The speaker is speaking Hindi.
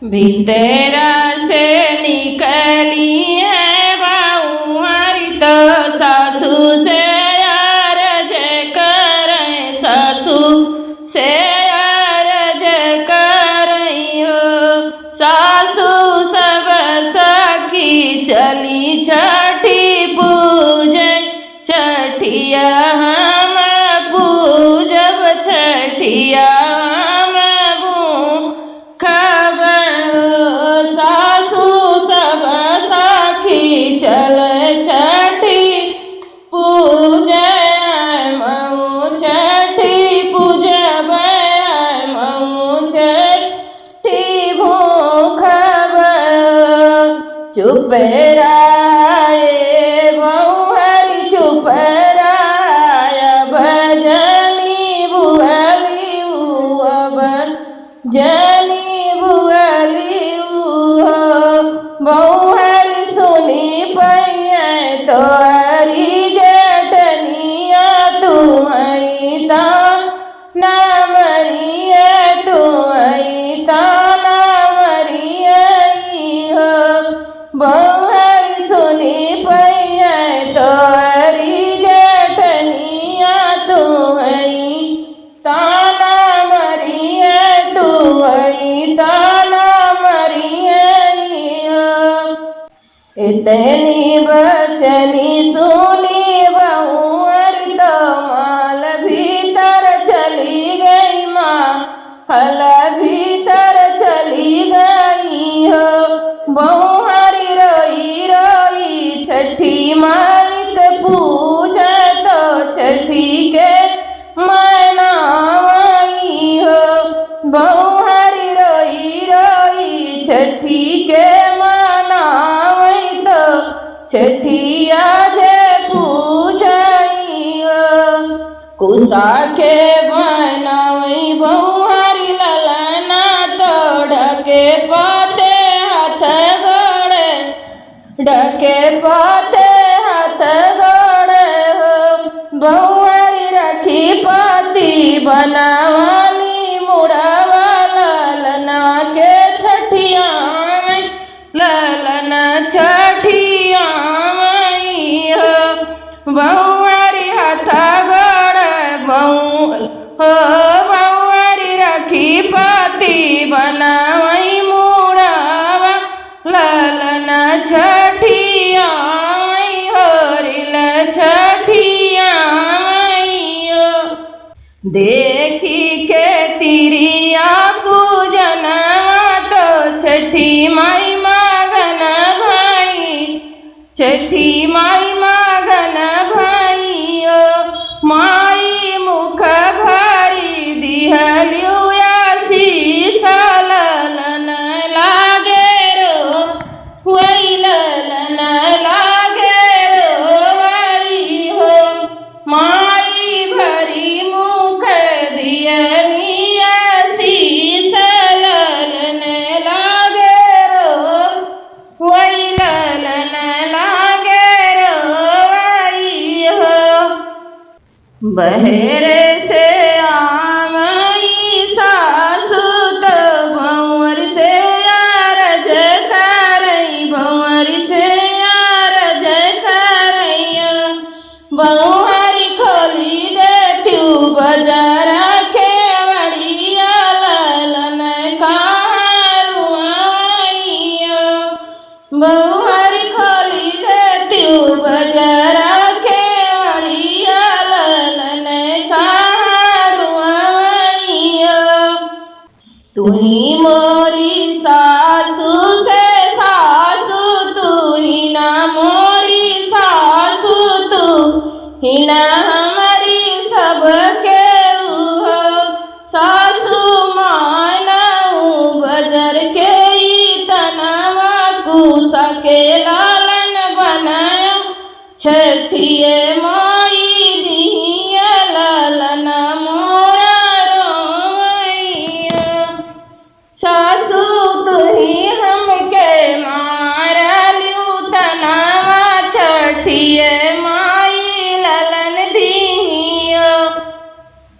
भीतरा से निकली है बहू हमारी तो सासू से अरज करें, सासू से अरज करई हो। सासू सब सखी चली छठी पूजे, छठिया हम पूजब, छठिया हम चल छठी पूजे मऊ, छठी पूजब मऊ, छठी भूखब। चुप राय बहू हरी चुप राय, भजनी बुअली अब जनी बुअली बहू हरी सुनी पैया तोहरी जटनिया, तुम्हारी ता ना मरिया, तुम्हारी ता ना मरिया हो। बहू हरी सुनी पैया तोहरी जटनिया, तुम्हारी ता ना मरिया, तुम्हारी ता ना मरिया हो। इतनी बचनी सुनी बहू हरी तो महल भीतर चली गई, महल भीतर चली गई हो। बहू हरी रोई रोई छठी माई के पूजा, तो छठी के मनावई हो। बहू हरी रोई रोई छठी के छठिया जे पूजाई हो। कुसा के बनावई बहू हरी ललना, तो ढके पाते हाथ गड़े, ढके पाते हाथ गड़े हो। बहू हरी रखी पाती बनावाली मुड़ावा, ललना के छठिया ललना छठिया बहू हरी हाथ गड़ बहू हो। बहू हरी रखी पाती बनावई मुड़ावा, ललना छठिया होरिल छठिया हो। देखी के तिरिया पूजनवा, तो छठी माई मगन भाई, छठी माई मगन भाई ओ। माई मुख भरी दिहलियो आशीष, ललन लागे रो वही, ललन लागे रो वही हो। माई भरी मुख दियनी आशीष, ललन लागे रो वही, ललन लागे रो वही हो। बहेरे से आमई सासू तो भंवर से अरज करई, भंवर से अरज करई। बहू हरी खोली देती बजारा के बड़िया, ललन कहारुआई। बहू हरी खोली देती बजारा के बड़िया, ललन कहारुआई। तुही मोरी सासू से सासू, तू ही ना मोरी सासू, तू ही ना हमारी सबके हो। सासू मानऊ बजर के तनवा, कुसा के लालन बनाया छठी